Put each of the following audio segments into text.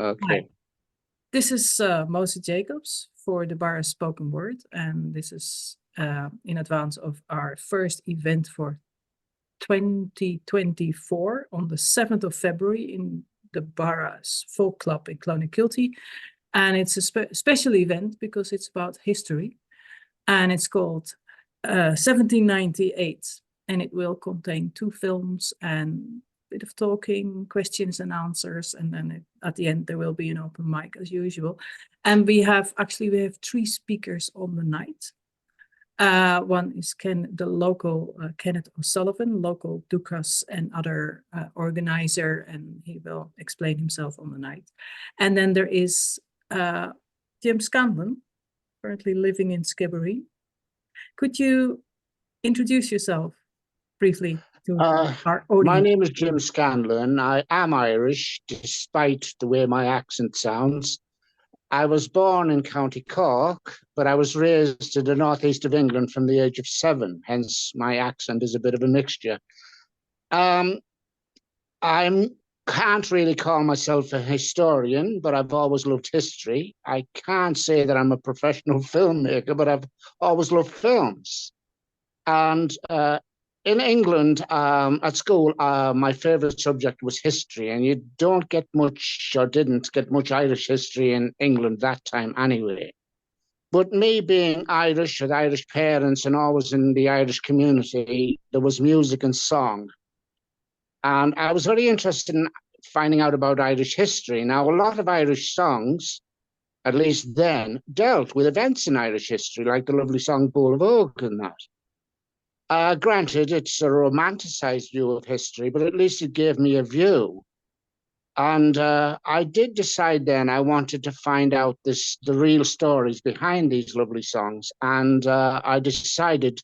Okay. Hi. This is Mose Jacobs for DeBarra Spoken Word, and this is in advance of our first event for 2024 on the 7th of February in DeBarra's Folk Club in Clonakilty. And it's a special event because it's about history, and it's called 1798, and it will contain 2 films and bit of talking, questions and answers, and then at the end there will be an open mic as usual. And we have 3 speakers on the night. One is the local Kenneth O'Sullivan, local Dukas and other organizer, and he will explain himself on the night. And then there is Jim Scanlan, currently living in Skibbereen. Could you introduce yourself briefly to our audience? My name is Jim Scanlan. I am Irish, despite the way my accent sounds. I was born in County Cork, but I was raised in the northeast of England from the age of 7, hence my accent is a bit of a mixture. I can't really call myself a historian, but I've always loved history. I can't say that I'm a professional filmmaker, but I've always loved films. And in England, at school, my favorite subject was history, and you don't get much, or didn't get much Irish history in England that time anyway. But me being Irish, with Irish parents, and always in the Irish community, there was music and song. And I was very interested in finding out about Irish history. Now, a lot of Irish songs, at least then, dealt with events in Irish history, like the lovely song Bull of Oak and that. Granted, it's a romanticized view of history, but at least it gave me a view. And I did decide then I wanted to find out the real stories behind these lovely songs. And I decided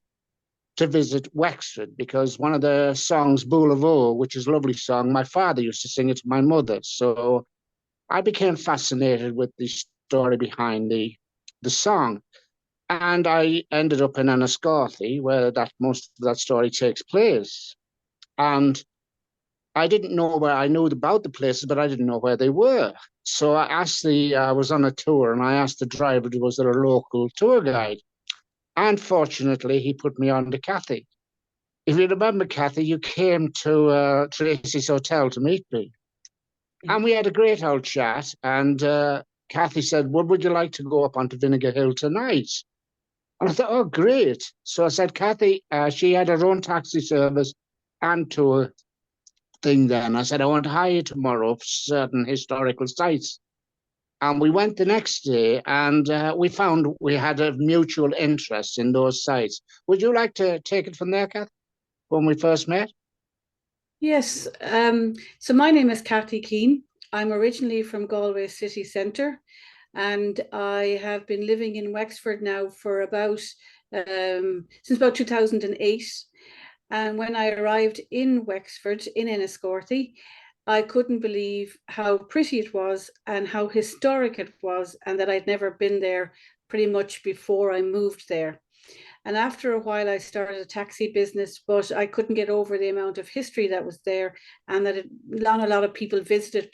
to visit Wexford because one of the songs, Bull of O, which is a lovely song, my father used to sing it to my mother. So I became fascinated with the story behind the song. And I ended up in Enniscorthy, where most of that story takes place. And I didn't know where, I knew about the places, but I didn't know where they were. So I was on a tour, and I asked the driver, was there a local tour guide? And fortunately, he put me on to Kathy. If you remember, Kathy, you came to Tracy's Hotel to meet me. And we had a great old chat. And Kathy said, well, would you like to go up onto Vinegar Hill tonight? And I thought, oh, great. So I said, Kathy, she had her own taxi service and tour thing then. I said, I want to hire you tomorrow for certain historical sites. And we went the next day, and we found we had a mutual interest in those sites. Would you like to take it from there, Kathy, when we first met? Yes. So my name is Kathy Keane. I'm originally from Galway city centre, and I have been living in Wexford now for since about 2008. And when I arrived in Wexford, in Enniscorthy, I couldn't believe how pretty it was and how historic it was, and that I'd never been there pretty much before I moved there. And after a while, I started a taxi business, but I couldn't get over the amount of history that was there, and that not a lot of people visited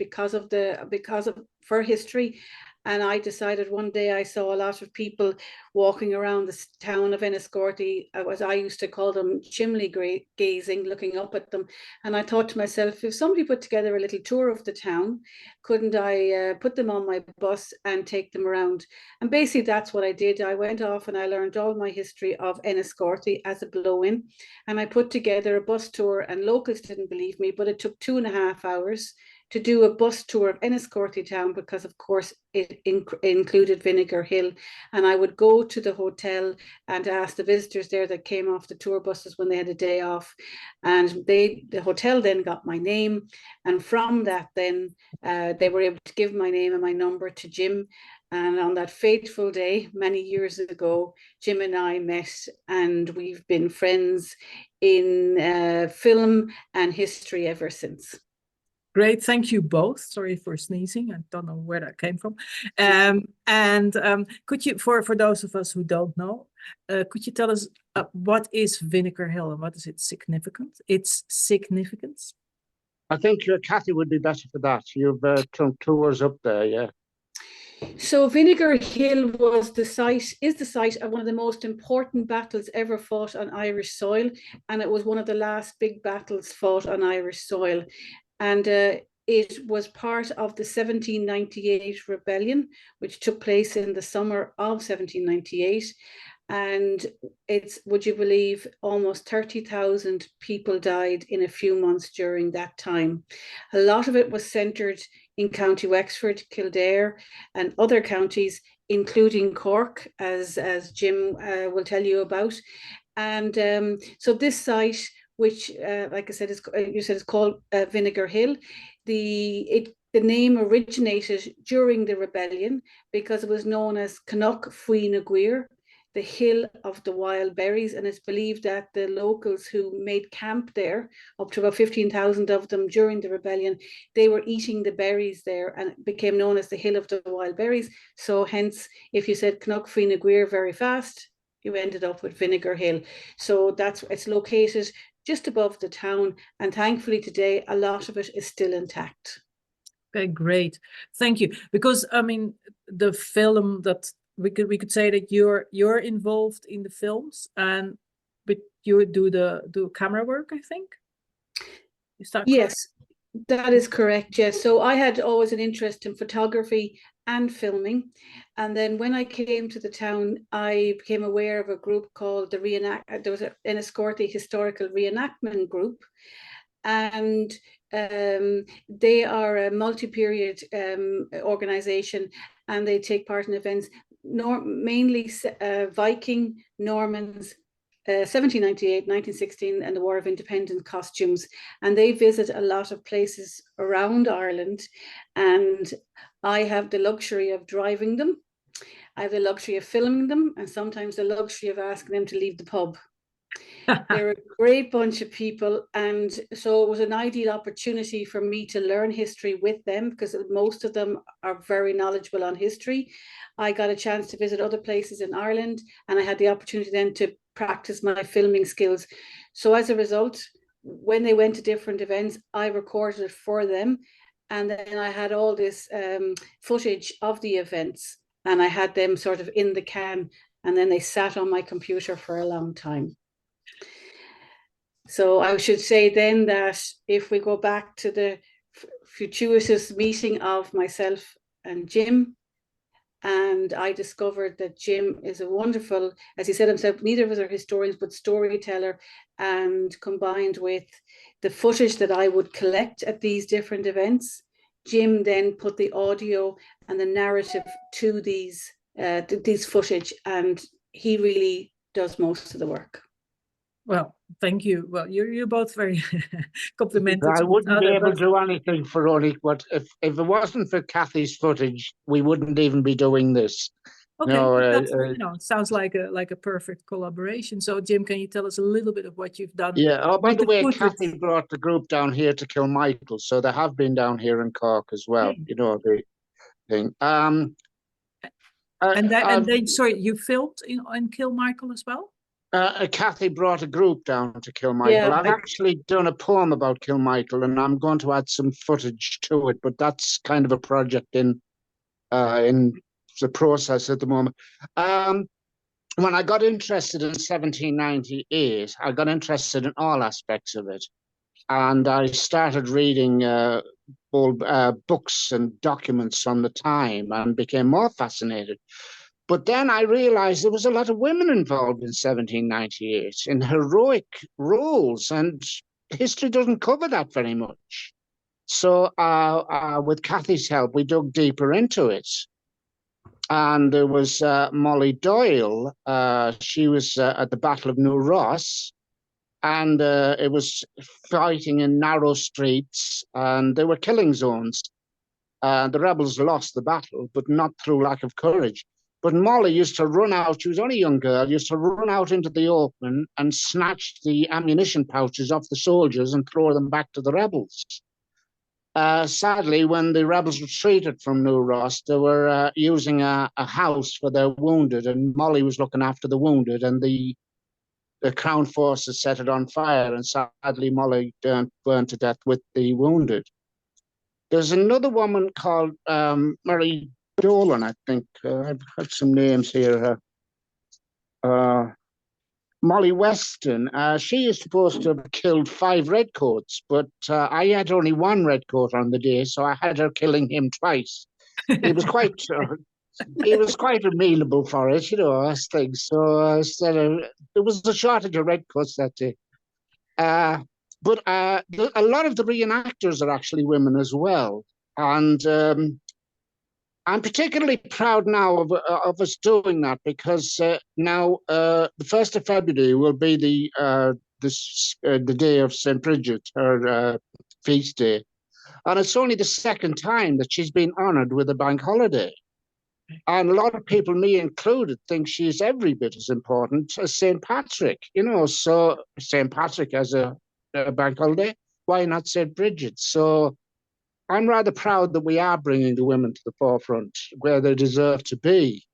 for history. And I decided one day, I saw a lot of people walking around the town of Enniscorthy, as I used to call them, chimney gazing, looking up at them. And I thought to myself, if somebody put together a little tour of the town, couldn't I put them on my bus and take them around? And basically that's what I did. I went off and I learned all my history of Enniscorthy as a blow-in. And I put together a bus tour, and locals didn't believe me, but it took 2.5 hours to do a bus tour of Enniscorthy town, because of course it included Vinegar Hill. And I would go to the hotel and ask the visitors there that came off the tour buses when they had a day off, and the hotel then got my name, and from that then they were able to give my name and my number to Jim. And on that fateful day many years ago, Jim and I met, and we've been friends in film and history ever since. Great, thank you both. Sorry for sneezing. I don't know where that came from. Could you, for those of us who don't know, could you tell us what is Vinegar Hill and what is its significance? I think Kathy would be better for that. You've tours up there, yeah. So Vinegar Hill is the site of one of the most important battles ever fought on Irish soil, and it was one of the last big battles fought on Irish soil. And it was part of the 1798 rebellion, which took place in the summer of 1798. And it's, would you believe, almost 30,000 people died in a few months during that time. A lot of it was centred in County Wexford, Kildare, and other counties, including Cork, as Jim will tell you about. And so this site, which, like I said, is called Vinegar Hill. The name originated during the rebellion because it was known as Cnoc Fui na Guir, the hill of the wild berries, and it's believed that the locals who made camp there, up to about 15,000 of them during the rebellion, they were eating the berries there, and it became known as the hill of the wild berries. So hence, if you said Cnoc Fui na Guir very fast, you ended up with Vinegar Hill. So it's located just above the town, and thankfully today a lot of it is still intact. Okay, great, thank you. Because I mean, the film that we could say that you're involved in the films, but you do camera work, I think. Is that correct? Yes, that is correct. Yes, so I had always an interest in photography and filming, and then when I came to the town, I became aware of a group called the Re-enactment. There was an Enniscorthy historical re-enactment group, and they are a multi-period organization, and they take part in events mainly Viking, Normans, 1798, 1916, and the War of Independence costumes. And they visit a lot of places around Ireland, and I have the luxury of driving them. I have the luxury of filming them, and sometimes the luxury of asking them to leave the pub. They're a great bunch of people, and so it was an ideal opportunity for me to learn history with them, because most of them are very knowledgeable on history. I got a chance to visit other places in Ireland, and I had the opportunity then to practice my filming skills. So as a result, when they went to different events, I recorded it for them, and then I had all this footage of the events, and I had them sort of in the can, and then they sat on my computer for a long time. So I should say then that if we go back to the fortuitous meeting of myself and Jim, and I discovered that Jim is a wonderful, as he said himself, neither of us are historians, but storyteller, and combined with the footage that I would collect at these different events, Jim then put the audio and the narrative to these footage, and he really does most of the work. Well, thank you. Well, you're both very complimentary. I wouldn't be able to do anything for Onik, but if it wasn't for Kathy's footage, we wouldn't even be doing this. Okay, it sounds like a perfect collaboration. So, Jim, can you tell us a little bit of what you've done? Yeah. Oh, by the way, Kathy brought the group down here to Kilmichael, so they have been down here in Cork as well. Okay. You know the thing. Sorry, you filmed in Kilmichael as well? Kathy brought a group down to Kilmichael. Yeah, I've actually done a poem about Kilmichael, and I'm going to add some footage to it, but that's kind of a project in the process at the moment. When I got interested in 1798, I got interested in all aspects of it, and I started reading old books and documents from the time and became more fascinated. But then I realized there was a lot of women involved in 1798 in heroic roles, and history doesn't cover that very much. So with Kathy's help, we dug deeper into it. And there was Molly Doyle. She was at the Battle of New Ross, and it was fighting in narrow streets, and there were killing zones. The rebels lost the battle, but not through lack of courage. But Molly used to run out, she was only a young girl, used to run out into the open and snatch the ammunition pouches off the soldiers and throw them back to the rebels. Sadly, when the rebels retreated from New Ross, they were using a house for their wounded, and Molly was looking after the wounded, and the the Crown forces set it on fire, and sadly Molly burned to death with the wounded. There's another woman called Mary Dolan, I think. I've got some names here. Molly Weston. She is supposed to have killed 5 redcoats, but I had only 1 redcoat on the day, so I had her killing him twice. He was quite amenable for it, you know, as things. So there was a shortage of redcoats that day. But a lot of the reenactors are actually women as well. And I'm particularly proud now of us doing that, because now the 1st of February will be the day of St. Bridget, her feast day. And it's only the 2nd time that she's been honoured with a bank holiday. And a lot of people, me included, think she's every bit as important as St. Patrick, you know. So St. Patrick has a bank holiday, why not St. Bridget? So I'm rather proud that we are bringing the women to the forefront where they deserve to be.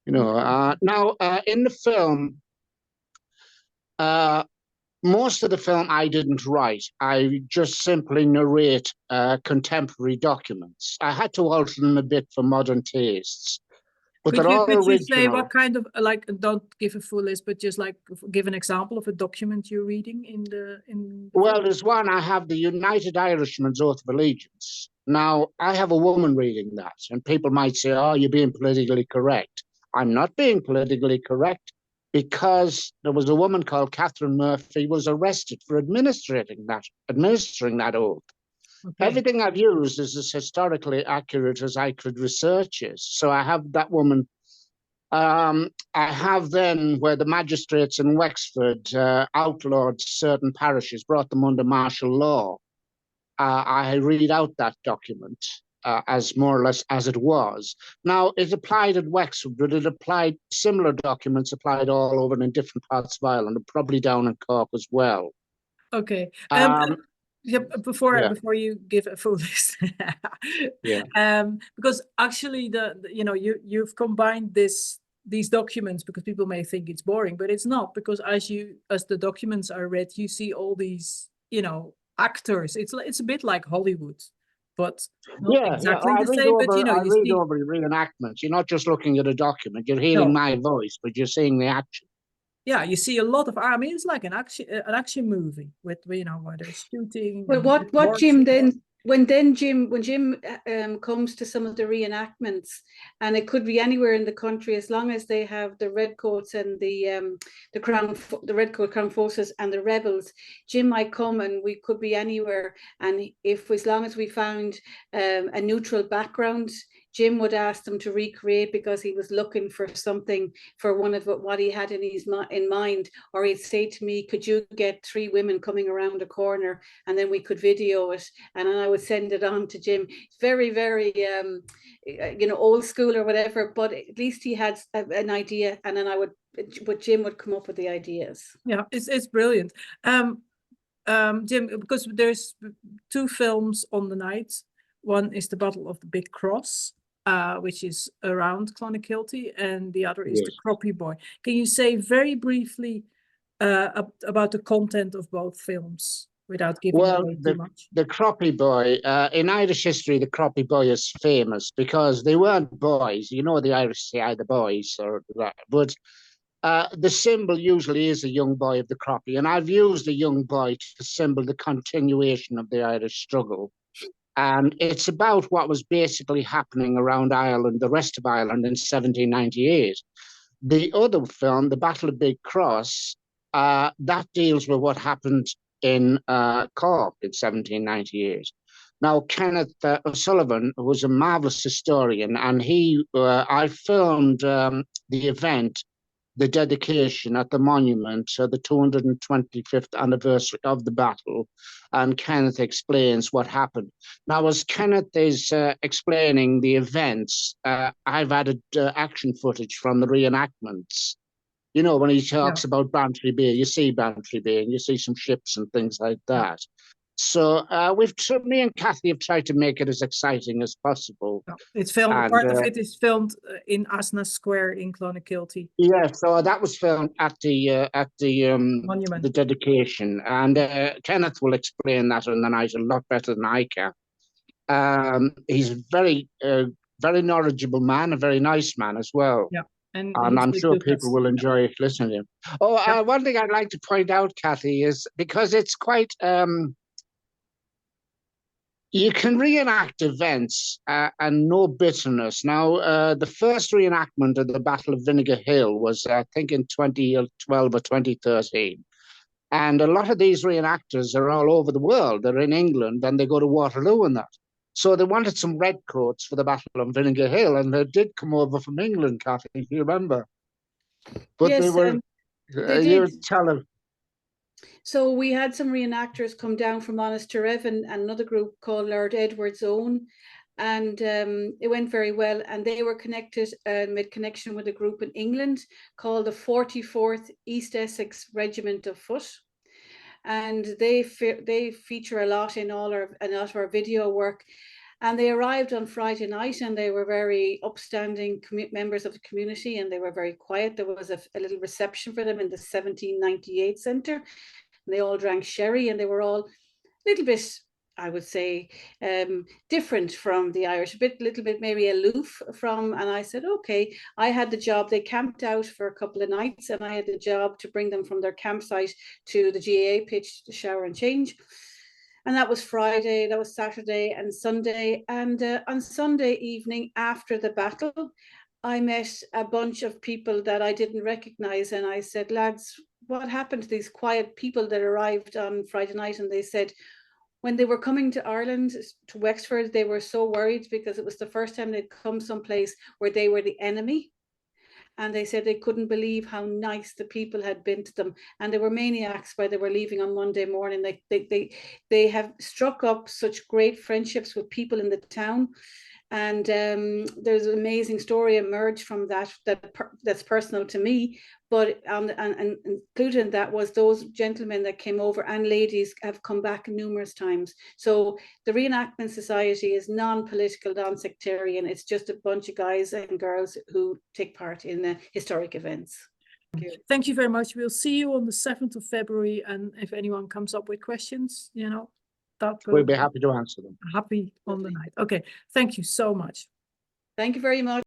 You know, now in the film, most of the film I didn't write. I just simply narrate contemporary documents. I had to alter them a bit for modern tastes. But Could they're all you original. say what kind of, like, don't give a full list, but just like give an example of a document you're reading in the Well, there's one. I have the United Irishmen's Oath of Allegiance. Now, I have a woman reading that, and people might say, oh, you're being politically correct. I'm not being politically correct, because there was a woman called Catherine Murphy was arrested for administering that oath. Okay. Everything I've used is as historically accurate as I could research it. So I have that woman. I have then where the magistrates in Wexford outlawed certain parishes, brought them under martial law. I read out that document as more or less as it was. Now, it applied at Wexford, but it applied, similar documents applied all over in different parts of Ireland, and probably down in Cork as well. Okay. Yeah, Yeah. before you give a full list, Yeah. Because actually you know, you've combined these documents, because people may think it's boring, but it's not, because as the documents are read, you see all these, you know, actors. It's a bit like Hollywood, but not exactly the same. But you know, I read over reenactments. You're not just looking at a document. You're hearing my voice, but you're seeing the action. Yeah, you see a lot of. I mean, it's like an action movie with, you know, where they're shooting. Well, what Jim then when Jim comes to some of the reenactments, and it could be anywhere in the country, as long as they have the redcoats and the redcoat crown forces and the rebels, Jim might come, and we could be anywhere, and if, as long as we found a neutral background, Jim would ask them to recreate, because he was looking for something for one of what he had in mind. Or he'd say to me, could you get 3 women coming around a corner, and then we could video it, and then I would send it on to Jim. Very, very you know, old school or whatever, but at least he had an idea, and then Jim would come up with the ideas. Yeah, it's brilliant. Jim, because there's 2 films on the night. One is the Battle of the Big Cross, which is around Clonakilty, and the other is the Croppy Boy. Can you say very briefly about the content of both films without giving away too much? The Croppy Boy, in Irish history, the Croppy Boy is famous because they weren't boys. You know, the Irish say either boys or that, but the symbol usually is a young boy of the Croppy, and I've used a young boy to symbol the continuation of the Irish struggle. And it's about what was basically happening around Ireland, the rest of Ireland, in 1798. The other film, The Battle of Big Cross, that deals with what happened in Cork in 1798. Now, Kenneth O'Sullivan was a marvelous historian, and I filmed the event, the dedication at the monument, the 225th anniversary of the battle, and Kenneth explains what happened. Now, as Kenneth is explaining the events, I've added action footage from the reenactments. You know, when he talks about Bantry Bay, you see Bantry Bay, and you see some ships and things like that. So me and Kathy have tried to make it as exciting as possible. It's filmed. And, part of it is filmed in Asna Square in Clonakilty. Yeah, so that was filmed at the Monument. the dedication, and Kenneth will explain that in the night a lot better than I can. He's very knowledgeable man, a very nice man as well. Yeah, and I'm sure people will enjoy listening to him. Oh, one thing I'd like to point out, Kathy, is because it's quite you can reenact events and no bitterness. Now, the first reenactment of the Battle of Vinegar Hill was, I think, in 2012 or 2013. And a lot of these reenactors are all over the world. They're in England and they go to Waterloo and that. So they wanted some redcoats for the Battle of Vinegar Hill, and they did come over from England, Kathy, if you remember. But yes, they were, they you did. tell them. So we had some reenactors come down from Munster and another group called Lord Edward's Own, and it went very well. And they were connected, made connection with a group in England called the 44th East Essex Regiment of Foot, and they feature a lot in a lot of our video work. And they arrived on Friday night, and they were very upstanding members of the community, and they were very quiet. There was a little reception for them in the 1798 centre, and they all drank sherry, and they were all a little bit, I would say, different from the Irish, little bit maybe aloof from. And I said, okay, I had the job. They camped out for a couple of nights, and I had the job to bring them from their campsite to the GAA pitch to shower and change. And that was Friday, that was Saturday and Sunday. And on Sunday evening after the battle, I met a bunch of people that I didn't recognize. And I said, lads, what happened to these quiet people that arrived on Friday night? And they said, when they were coming to Ireland, to Wexford, they were so worried because it was the first time they'd come someplace where they were the enemy. And they said they couldn't believe how nice the people had been to them. And they were maniacs while they were leaving on Monday morning. They have struck up such great friendships with people in the town. And there's an amazing story emerged from that's personal to me. But and included in that was those gentlemen that came over, and ladies have come back numerous times. So the Re-enactment Society is non-political, non-sectarian. It's just a bunch of guys and girls who take part in historic events. Thank you very much. We'll see you on the 7th of February. And if anyone comes up with questions, we'll be happy to answer them. Happy on the night. Okay. Thank you so much. Thank you very much.